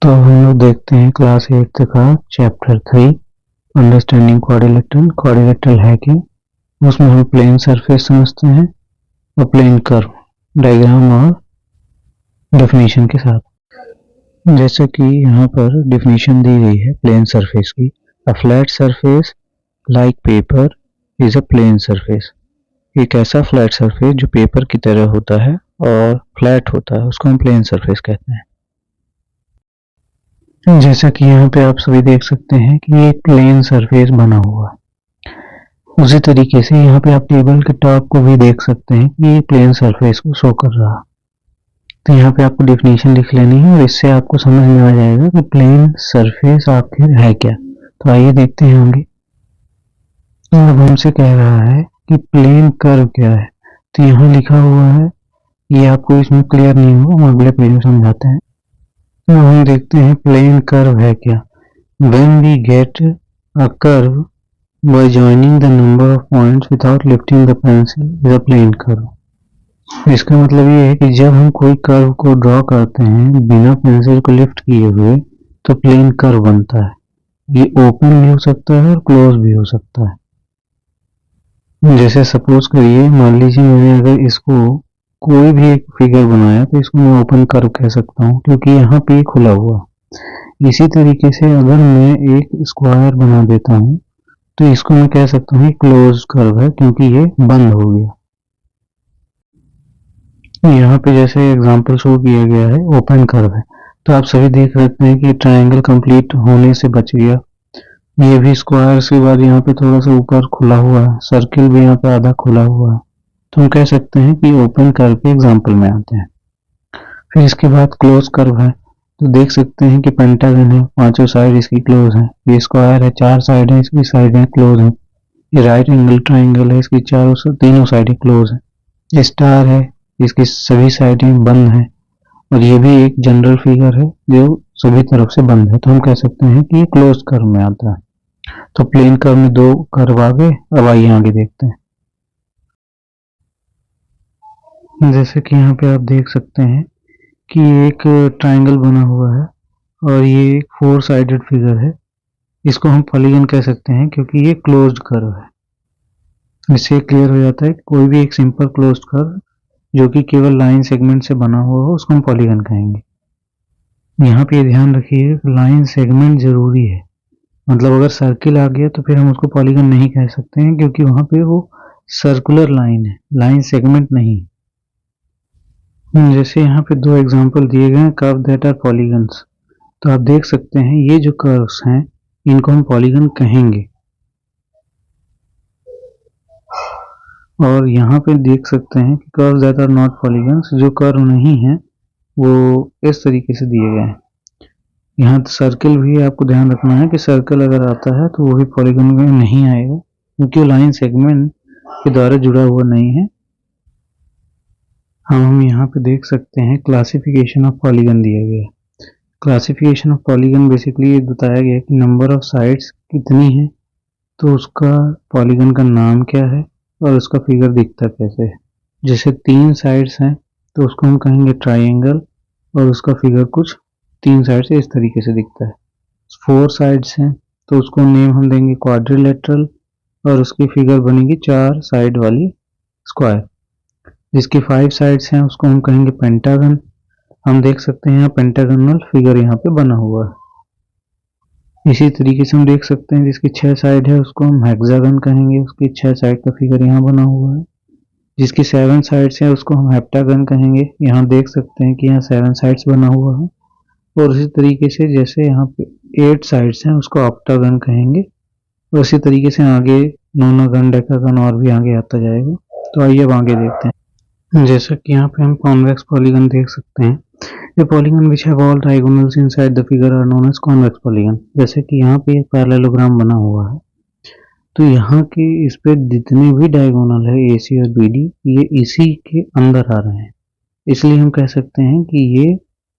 तो हम लोग देखते हैं क्लास 8 का चैप्टर 3 अंडरस्टैंडिंग क्वाड्रिलेटरल। क्वाड्रिलेटरल है कि उसमें हम प्लेन सरफेस समझते हैं और प्लेन कर्व डायग्राम और डेफिनेशन के साथ। जैसे कि यहाँ पर डेफिनेशन दी गई है प्लेन सरफेस की। A flat surface like paper is a plane surface. एक ऐसा फ्लैट सरफेस जो पेपर की तरह होता है और फ्लैट होता है उसको हम प्लेन सरफेस कहते हैं। जैसा कि यहाँ पे आप सभी देख सकते हैं कि एक प्लेन सरफेस बना हुआ है। उसी तरीके से यहाँ पे आप टेबल के टॉप को भी देख सकते हैं कि ये प्लेन सरफेस को शो कर रहा। तो यहाँ पे आपको डेफिनेशन लिख लेनी है और इससे आपको समझ में आ जाएगा कि प्लेन सरफेस आखिर है क्या। तो आइए देखते हैं आगे। तो अब हमसे कह रहा है कि प्लेन कर्व क्या है। तो यहाँ लिखा हुआ है, ये आपको इसमें क्लियर नहीं होगा, हम अगले पेज में समझाते हैं। तो हम देखते हैं प्लेन कर्व है क्या। When we get a curve by joining the number of points without lifting the pencil is a plane curve। इसका मतलब ये है कि जब हम कोई कर्व को ड्रॉ करते हैं बिना पेंसिल को लिफ्ट किए हुए तो प्लेन कर्व बनता है। ये ओपन भी हो सकता है और क्लोज भी हो सकता है। जैसे सपोज करिए, मान लीजिए मैंने अगर इसको कोई भी एक फिगर बनाया तो इसको मैं ओपन कर्व कह सकता हूँ क्योंकि यहाँ पे खुला हुआ। इसी तरीके से अगर मैं एक स्क्वायर बना देता हूँ तो इसको मैं कह सकता हूँ क्लोज कर्व है क्योंकि ये बंद हो गया। यहाँ पे जैसे एग्जांपल शो किया गया है ओपन कर्व है, तो आप सभी देख सकते हैं कि ट्रायंगल कंप्लीट होने से बच गया। ये भी स्क्वायर के बाद यहाँ पे थोड़ा सा ऊपर खुला हुआ है, सर्किल भी यहाँ पे आधा खुला हुआ है, तो हम कह सकते हैं कि ओपन कर्व के एग्जाम्पल में आते हैं। फिर इसके बाद क्लोज कर्व है, तो देख सकते हैं कि पेंटागन है, पांचों साइड इसकी क्लोज है। ये स्क्वायर है, चार साइड है, इसकी साइड है क्लोज है। ये राइट एंगल ट्राइंगल है, इसकी तीनों साइडें क्लोज है। ये स्टार है, इसकी सभी साइडें बंद है। और ये भी एक जनरल फिगर है जो सभी तरफ से बंद है, तो हम कह सकते हैं कि ये क्लोज कर्व में आता है। तो प्लेन कर्व में दो कर्व आ गए। अब आइए आगे देखते हैं। जैसे कि यहाँ पे आप देख सकते हैं कि एक ट्राइंगल बना हुआ है और ये एक 4 साइडेड फिगर है। इसको हम पॉलीगन कह सकते हैं क्योंकि ये क्लोज्ड कर्व है। इससे क्लियर हो जाता है कि कोई भी एक सिंपल क्लोज्ड कर्व जो कि केवल लाइन सेगमेंट से बना हुआ हो उसको हम पॉलीगन कहेंगे। यहाँ पे ध्यान रखिए लाइन सेगमेंट जरूरी है, मतलब अगर सर्किल आ गया तो फिर हम उसको पॉलीगन नहीं कह सकते हैं क्योंकि वहां पे वो सर्कुलर लाइन है, लाइन सेगमेंट नहीं। जैसे यहाँ पे दो एग्जांपल दिए गए हैं कर्व दैट आर पॉलीगन्स, तो आप देख सकते हैं ये जो कर्व्स हैं इनको हम पॉलीगन कहेंगे। और यहाँ पे देख सकते हैं कि curves that are not polygons, जो कर्व नहीं है वो इस तरीके से दिए गए हैं। यहाँ सर्किल भी आपको ध्यान रखना है कि सर्कल अगर आता है तो वो भी पॉलीगन में नहीं आएगा क्योंकि वो लाइन सेगमेंट के द्वारा जुड़ा हुआ नहीं है। हम यहाँ पे देख सकते हैं क्लासिफिकेशन ऑफ पॉलीगन दिया गया है। क्लासिफिकेशन ऑफ पॉलीगन बेसिकली ये बताया गया है कि नंबर ऑफ साइड्स कितनी है तो उसका पॉलीगन का नाम क्या है और उसका फिगर दिखता कैसे है। जैसे 3 साइड्स हैं तो उसको हम कहेंगे ट्राइंगल और उसका फिगर कुछ 3 साइड से इस तरीके से दिखता है। 4 साइड्स हैं तो उसको नेम हम देंगे क्वाड्रिलेटरल और उसकी फिगर बनेगी 4 साइड वाली स्क्वायर। जिसकी 5 साइड्स हैं उसको हम कहेंगे पेंटागन। हम देख सकते हैं यहाँ पेंटागनल फिगर यहाँ पे बना हुआ है। इसी तरीके से हम देख सकते हैं जिसकी 6 साइड है उसको हम हेक्सागन कहेंगे, उसकी 6 साइड का फिगर यहाँ बना हुआ है। जिसकी 7 साइड्स है उसको हम हेप्टागन कहेंगे, यहाँ देख सकते हैं कि यहाँ 7 साइड्स बना हुआ है। और उसी तरीके से जैसे यहाँ पे 8 साइड्स हैं उसको ऑक्टागन कहेंगे। और उसी तरीके से आगे नोनागन, डेकागन और भी आगे आता जाएगा। तो आइए अब आगे देखते हैं। जैसा कि यहाँ पे हम कॉन्वेक्स पॉलीगन देख सकते हैं। ये polygon which have all diagonals inside the figure are known as convex polygon. जैसे कि यहाँ पे एक पैरेललोग्राम बना हुआ है तो यहाँ के इस पे जितने भी डायगोनल है AC और BD ये इसी के अंदर आ रहे हैं, इसलिए हम कह सकते हैं कि ये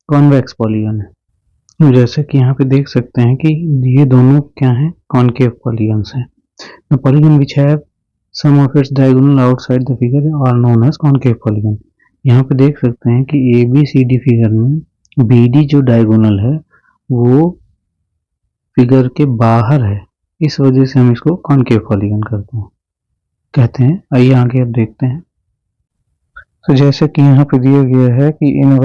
कॉन्वेक्स पॉलीगन है। जैसे कि यहाँ पे देख सकते हैं कि ये दोनों क्या हैं, कॉनकेव पॉलीगन्स हैं। The polygon which have some of its diagonal outside the figure are known as concave polygon. यहाँ पे देख सकते हैं कि ABCD फिगर में BD जो डायगोनल है वो फिगर के बाहर है, इस वजह से हम इसको कॉनकेव पॉलीगन कहते हैं। आइए आगे अब देखते हैं। तो जैसे कि यहाँ पे दिया गया है कि in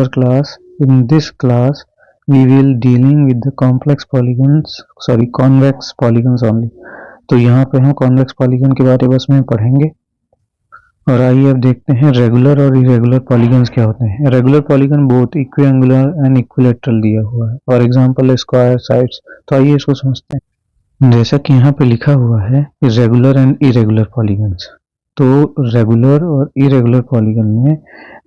this class we will dealing with the convex polygons only. तो यहाँ पे हम कॉन्वेक्स पॉलीगन के बारे में पढ़ेंगे। और आइए अब देखते हैं रेगुलर और इरेगुलर पॉलीगन्स क्या होते हैं। Regular polygon both equiangular and equilateral दिया हुआ है, फॉर एग्जांपल स्क्वायर साइड्स। तो आइए इसको समझते हैं। जैसा कि यहाँ पे लिखा हुआ है रेगुलर एंड इरेगुलर पॉलीगन्स, तो रेगुलर और इरेगुलर पॉलीगन में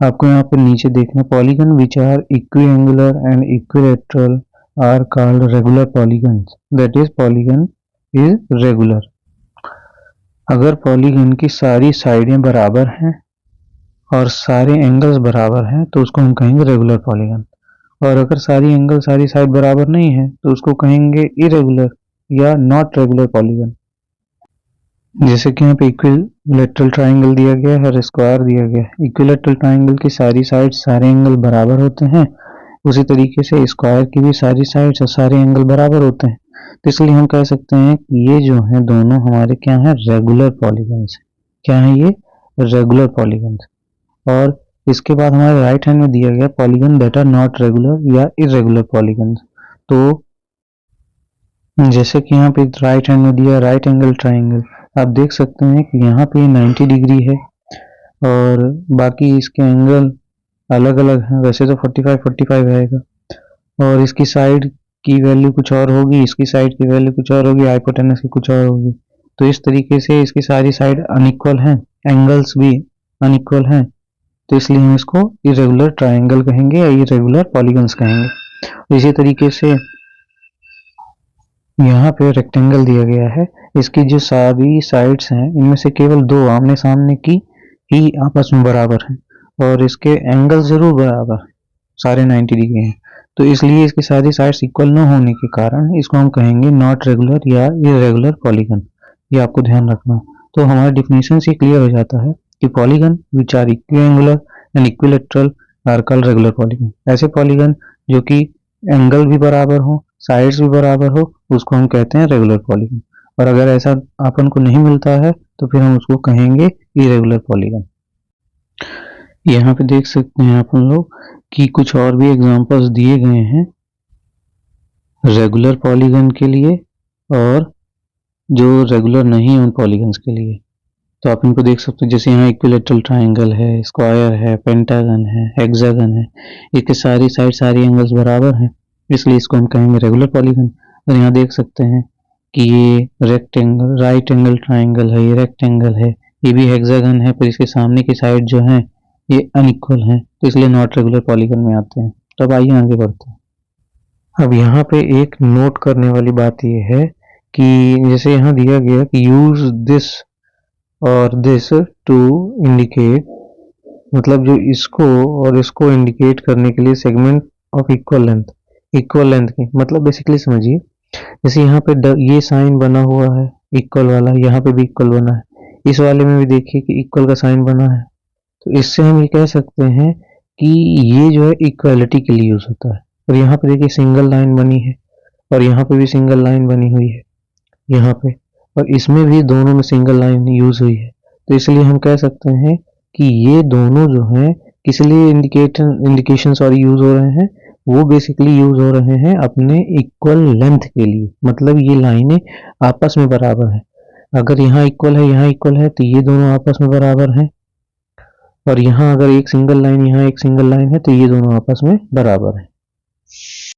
आपको यहाँ पे नीचे देखना, polygon which are equiangular and equilateral are called regular polygons, that is polygon is regular. अगर पॉलीगन की सारी साइडें बराबर हैं और सारे एंगल्स बराबर हैं तो उसको हम कहेंगे रेगुलर पॉलीगन। और अगर सारी एंगल सारी साइड बराबर नहीं है तो उसको कहेंगे इरेगुलर या नॉट रेगुलर पॉलीगन। जैसे कि यहाँ पे इक्विलेटरल ट्राइंगल दिया गया है और स्क्वायर दिया गया है। इक्विलेटरल ट्राइंगल की सारी साइड सारे एंगल बराबर होते हैं, उसी तरीके से स्क्वायर की भी सारी साइड्स और सारे एंगल बराबर होते हैं। तो इसलिए हम कह सकते हैं कि ये जो है दोनों हमारे क्या है, रेगुलर पॉलीगन्स। क्या है ये, रेगुलर पॉलीगन्स। और इसके बाद हमारे राइट हैंड में दिया गया polygon that are not regular या इरेगुलर पॉलीगन्स। तो जैसे कि यहाँ पे राइट हैंड में दिया राइट एंगल ट्राइंगल, आप देख सकते हैं कि यहाँ पे 90 डिग्री है और बाकी इसके एंगल अलग अलग हैं। वैसे तो 45 आएगा और इसकी साइड की वैल्यू कुछ और होगी, इसकी साइड की वैल्यू कुछ और होगी, हाइपोटेनस की कुछ और होगी। तो इस तरीके से इसकी सारी साइड अनइक्वल हैं, एंगल्स भी अनइक्वल हैं, तो इसलिए हम इसको इरेगुलर ट्राइंगल कहेंगे या इरेगुलर पॉलीगन्स कहेंगे। इसी तरीके से यहाँ पे रेक्टेंगल दिया गया है, इसकी जो सारी साइड्स हैं इनमें से केवल दो आमने सामने की ही आपस में बराबर हैं और इसके एंगल्स जरूर बराबर हैं, सारे 90 डिग्री हैं। तो इसलिए इसकी सारी साइड्स इक्वल न होने के कारण इसको हम कहेंगे नॉट रेगुलर या इरेगुलर पॉलीगन। ये आपको ध्यान रखना। तो हमारा डिफिनेशन से क्लियर हो जाता है कि polygon which are equiangular and equilateral are called regular polygon. ऐसे पॉलीगन जो कि एंगल भी बराबर हो, साइड्स भी बराबर हो, उसको हम कहते हैं रेगुलर पॉलीगन। और अगर ऐसा अपन को नहीं मिलता है तो फिर हम उसको कहेंगे इरेगुलर पॉलीगन। यहाँ पे देख सकते हैं अपन लोग कि कुछ और भी एग्जांपल्स दिए गए हैं रेगुलर पॉलीगन के लिए और जो रेगुलर नहीं उन पॉलीगन्स के लिए। तो आप इनको देख सकते हैं, जैसे यहाँ इक्विलेटरल ट्राइंगल है, स्क्वायर है, पेंटागन है, हेक्सागन है, इसके सारी साइड सारी एंगल्स बराबर हैं, इसलिए इसको हम कहेंगे रेगुलर पॉलीगन। और यहाँ देख सकते हैं कि ये रेक्टेंगल राइट एंगल ट्राइंगल है, ये रेक्टेंगल है, ये भी हेक्सागन है, पर इसके सामने की साइड जो है ये अनइक्वल है, तो इसलिए नॉट रेगुलर पॉलीगन में आते हैं। तो अब आइए आगे बढ़ते हैं। अब यहाँ पे एक नोट करने वाली बात ये है कि जैसे यहाँ दिया गया कि यूज दिस और दिस टू इंडिकेट, मतलब जो इसको और इसको इंडिकेट करने के लिए सेगमेंट ऑफ इक्वल लेंथ की, मतलब बेसिकली समझिए जैसे यहाँ पे ये साइन बना हुआ है इक्वल वाला, यहाँ पे भी इक्वल बना है, इस वाले में भी देखिए कि इक्वल का साइन बना है। तो इससे हम ये कह सकते हैं कि ये जो है इक्वालिटी के लिए यूज होता है। और यहाँ पे देखिए सिंगल लाइन बनी है और यहाँ पे भी सिंगल लाइन बनी हुई है यहाँ पे, और इसमें भी दोनों में सिंगल लाइन यूज हुई है। तो इसलिए हम कह सकते हैं कि ये दोनों जो है किस लिए इंडिकेशन यूज हो रहे हैं, वो बेसिकली यूज हो रहे हैं अपने इक्वल लेंथ के लिए। मतलब ये लाइनें आपस में बराबर है, अगर यहाँ इक्वल है यहाँ इक्वल है तो ये दोनों आपस में बराबर हैं, और यहाँ अगर एक सिंगल लाइन यहाँ एक सिंगल लाइन है तो ये दोनों आपस में बराबर है।